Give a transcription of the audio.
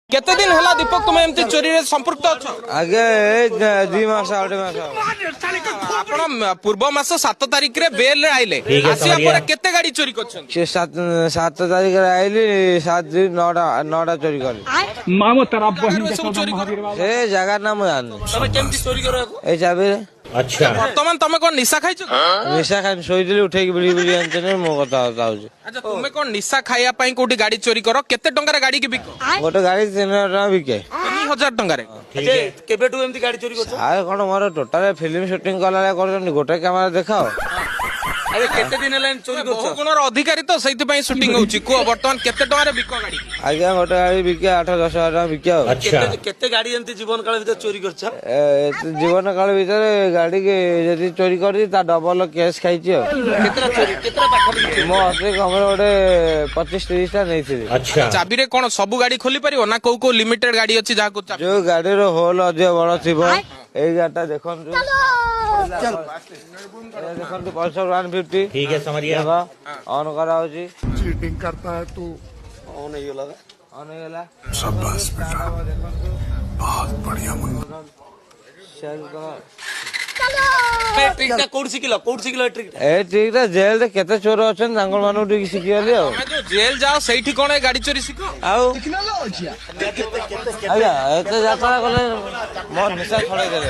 केते दिन होला दीपक तुम एमती चोरी रे संपर्क अछ आगे 2 मास 8 मास आपण पूर्व मास 7 तारिख रे बेल रे आइले आसिया पर केते गाड़ी चोरी करछन से 7 तारिख रे आइली 7 दिन 9टा चोरी करली मामो तेरा बहिन के सब चोरी कर ए जगह नाम जान तमे केमती चोरी करो ए चाबी रे अच्छा वर्तमान तमे कोन निशा खाइछ निशा खान सोइदिली उठे के बिली बिली आनते मो कथा होउछ अच्छा तुमे कोन निशा खाइया पई कोठी गाड़ी चोरी करो केते टंका रे गाड़ी के बिको गोटे गाड़ी 3000 टका बिके 3000 टंका रे ठीक है केबेटू एमती गाड़ी चोरी करछ आरे कोन मोर टोटल फिल्म शूटिंग कला करछन गोटे कैमरा देखाओ अरे केते दिन हेलान चोरी करछ बहु गुणर अधिकारी तो सहित पई शूटिंग होउची को वर्तमान केते टंका रे बिको गाड़ी आज्ञा गोटे गाड़ी बिके 8-10 हजार टका बिके अच्छा केते गाड़ी एमती जीवन काल भीतर चोरी करछ जीवन काल भीतर गाड़ी के यदि चोरी करी ता डबल केस खाइची केतरा चोरी केतरा पाखा मो असे कमरे गोटे 25-30 टा नहीं अच्छा चाबी रे कोन सब गाड़ी खोली परियो ना को लिमिटेड गाड़ी अछि जा को चाबी जो गाड़ी रो होल अधिक बड़ थिबो एई गाटा देखन देखन पल्सर 150 ठीक है समरिया ऑन करा होची चीटिंग करता है तू ऑन ही गेला शाबाश बेटा बहुत बढ़िया मुन्ना शेयर करा ट्रिकटा कोड सिकिलो ट्रिक ए ठीक ता जेल रे केते चोर अछन तांगल मानु टिक सिकियली आ मैं जो जेल जाओ सेठी कोन ए गाड़ी चोरी सिको आउ आया एते जातरा कले मोर निशा छड़े देले